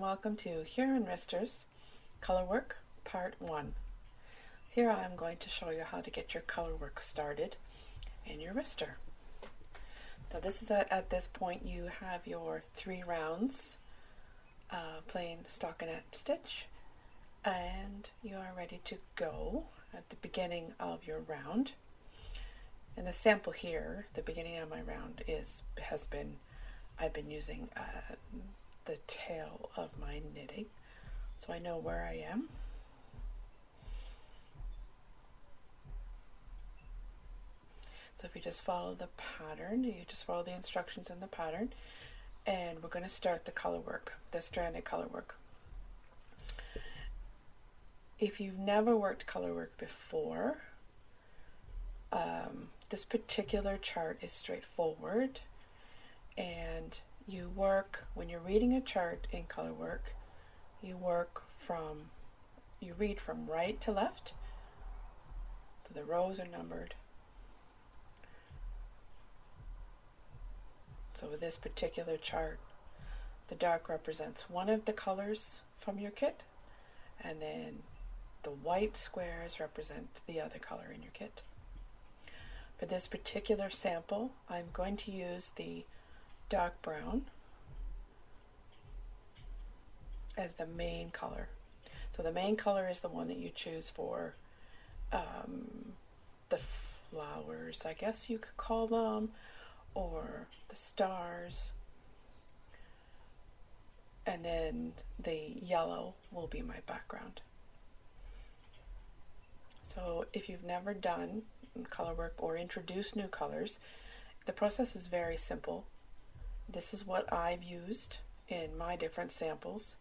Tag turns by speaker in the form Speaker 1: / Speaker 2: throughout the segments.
Speaker 1: welcome to Huron Wristers Colourwork Part 1. Here I am going to show you how to get your colourwork started in your wrister. So this is at this point you have your 3 rounds plain stockinette stitch, and you are ready to go at the beginning of your round. And the sample here, the beginning of my round I've been using the tail of my knitting, so I know where I am. So if you just follow the pattern, you just follow the instructions in the pattern, and we're going to start the color work, the stranded color work. If you've never worked color work before, this particular chart is straightforward, and you work, when you're reading a chart in color work, you read from right to left, so the rows are numbered. So with this particular chart, the dark represents one of the colors from your kit, and then the white squares represent the other color in your kit. For this particular sample, I'm going to use the dark brown as the main color. So the main color is the one that you choose for the flowers, I guess you could call them, or the stars, and then the yellow will be my background. So if you've never done color work or introduced new colors, the process is very simple. This is what I've used in my different samples.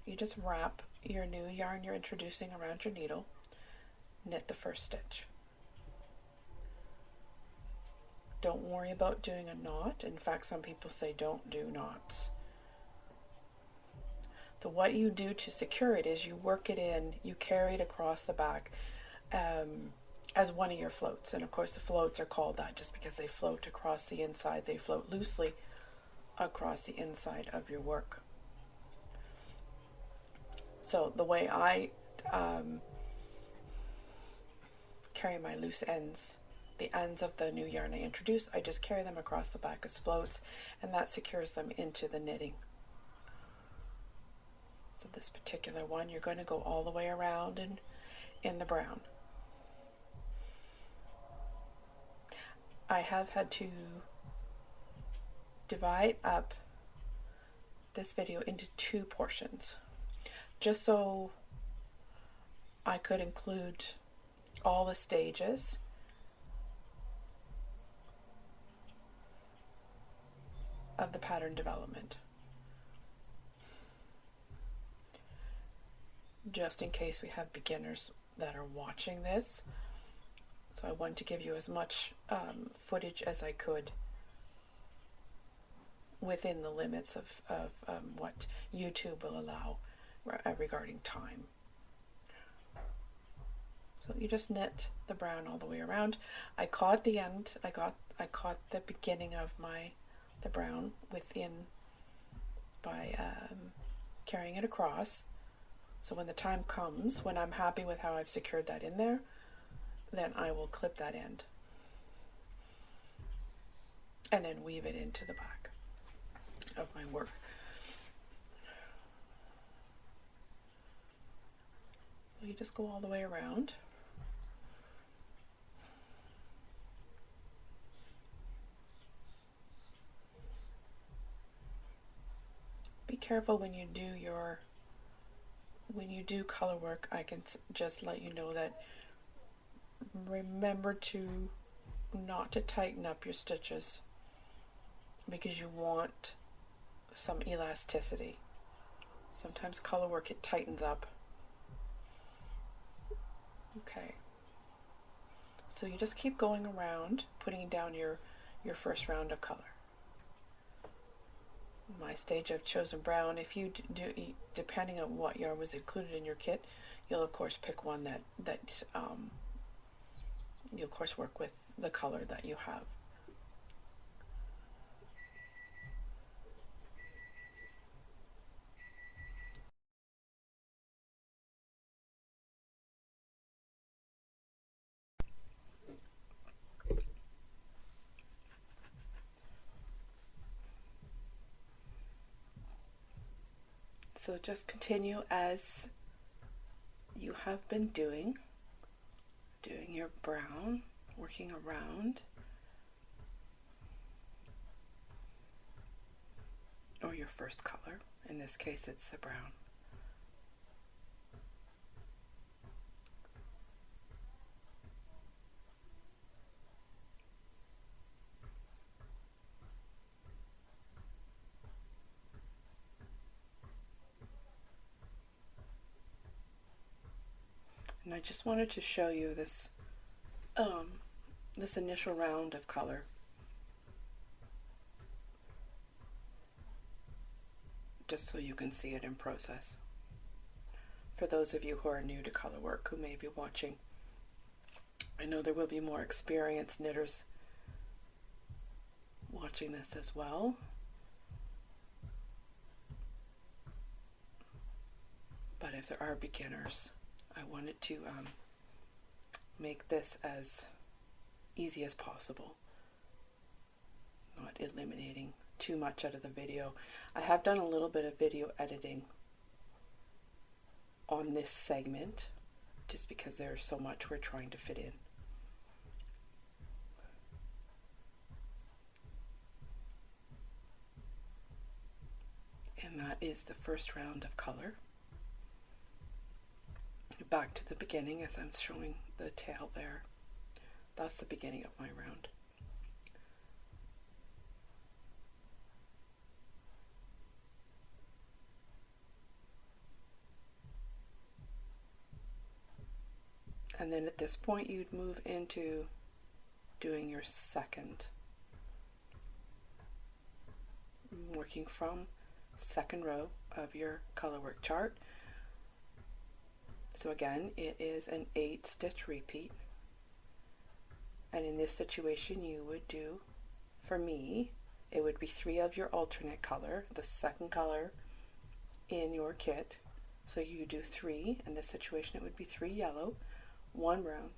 Speaker 1: You just wrap your new yarn you're introducing around your needle, knit the first stitch. Don't worry about doing a knot. In fact, some people say don't do knots. So what you do to secure it is you work it in, you carry it across the back as one of your floats. And of course the floats are called that just because they float across the inside. They float loosely across the inside of your work. So the way I carry my loose ends, the ends of the new yarn I introduce, I just carry them across the back as floats, and that secures them into the knitting. So this particular one, you're going to go all the way around in the brown. I have had to divide up this video into 2 portions, just so I could include all the stages of the pattern development, just in case we have beginners that are watching this. So I wanted to give you as much footage as I could within the limits of what YouTube will allow regarding time. So you just knit the brown all the way around. I caught the end. I caught the beginning of the brown within by carrying it across. So when the time comes, when I'm happy with how I've secured that in there, then I will clip that end and then weave it into the back of my work. You just go all the way around. Be careful when you do color work. I can just let you know that remember not to tighten up your stitches, because you want some elasticity. Sometimes color work, it tightens up. Okay, so you just keep going around, putting down your first round of color. My stage, I've chosen brown. If you do, depending on what yarn was included in your kit, you'll of course pick one that you'll of course work with the color that you have. So just continue as you have been doing your brown, working around, or your first color. In this case, it's the brown. And I just wanted to show you this this initial round of color. Just so you can see it in process. For those of you who are new to Colourwork, who may be watching, I know there will be more experienced knitters watching this as well. But if there are beginners, I wanted to make this as easy as possible, not eliminating too much out of the video. I have done a little bit of video editing on this segment just because there's so much we're trying to fit in. And that is the first round of color. Back to the beginning as I'm showing the tail there. That's the beginning of my round. And then at this point you'd move into doing your second. Working from second row of your Colourwork chart. So again, it is an 8-stitch repeat. And in this situation you would do, for me, it would be 3 of your alternate color, the second color in your kit. So you do 3. In this situation it would be 3 yellow, 1 brown,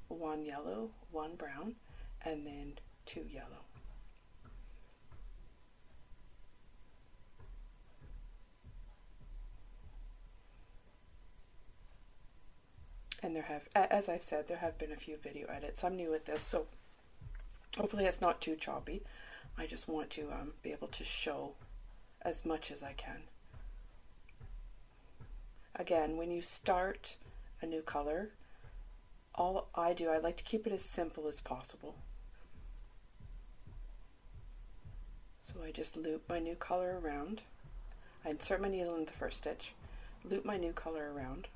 Speaker 1: 1 yellow, 1 brown, and then 2 yellow. And there have, as I've said, there have been a few video edits. I'm new at this, so hopefully it's not too choppy. I just want to be able to show as much as I can. Again, when you start a new color, all I do, I like to keep it as simple as possible. So I just loop my new color around. I insert my needle into the first stitch, loop my new color around,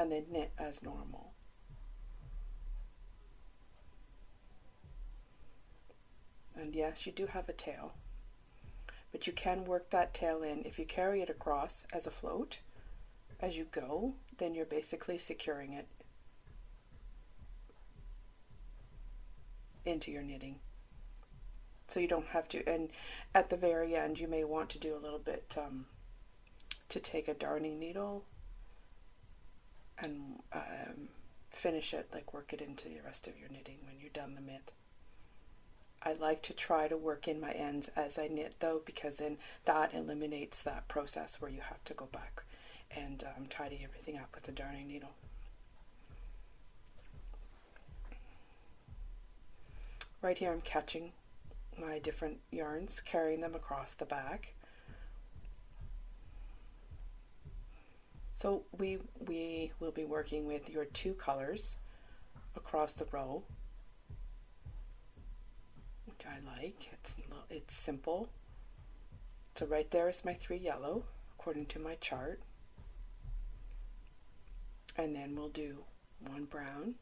Speaker 1: and then knit as normal. And yes, you do have a tail, but you can work that tail in. If you carry it across as a float as you go, then you're basically securing it into your knitting. So you don't have to, and at the very end you may want to do a little bit to take a darning needle and finish it, like work it into the rest of your knitting when you're done the mitt. I like to try to work in my ends as I knit though, because then that eliminates that process where you have to go back and tidy everything up with the darning needle. Right here I'm catching my different yarns, carrying them across the back. So we will be working with your 2 colors across the row, which I like. It's simple. So right there is my 3 yellow according to my chart, and then we'll do 1 brown.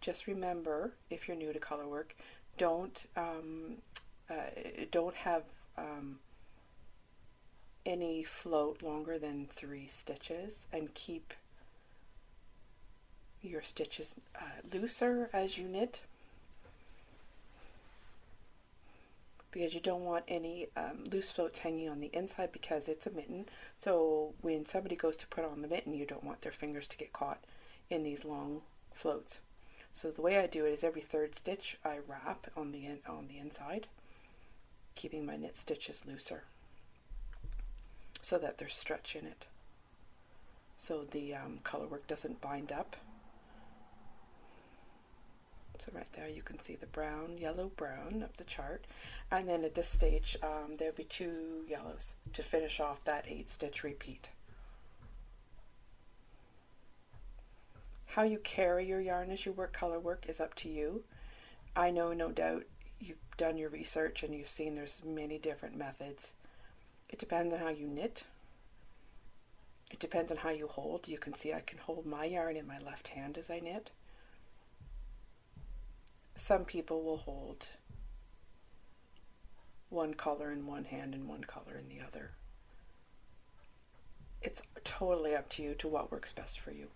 Speaker 1: Just remember, if you're new to Colourwork, don't have any float longer than 3 stitches, and keep your stitches looser as you knit, because you don't want any loose floats hanging on the inside, because it's a mitten. So when somebody goes to put on the mitten, you don't want their fingers to get caught in these long floats. So the way I do it is every 3rd stitch I wrap on the inside, keeping my knit stitches looser. so that there's stretch in it, so the Colourwork doesn't bind up. So right there you can see the brown, yellow, brown of the chart, and then at this stage there'll be 2 yellows to finish off that 8-stitch repeat. How you carry your yarn as you work Colourwork is up to you. I know, no doubt, you've done your research and you've seen there's many different methods. It depends on how you knit. It depends on how you hold. You can see I can hold my yarn in my left hand as I knit. Some people will hold one color in one hand and one color in the other. It's totally up to you to what works best for you.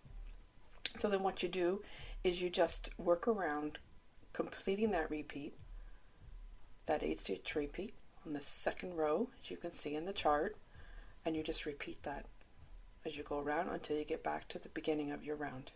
Speaker 1: So then what you do is you just work around completing that repeat, that 8-stitch repeat on the second row, as you can see in the chart, and you just repeat that as you go around until you get back to the beginning of your round.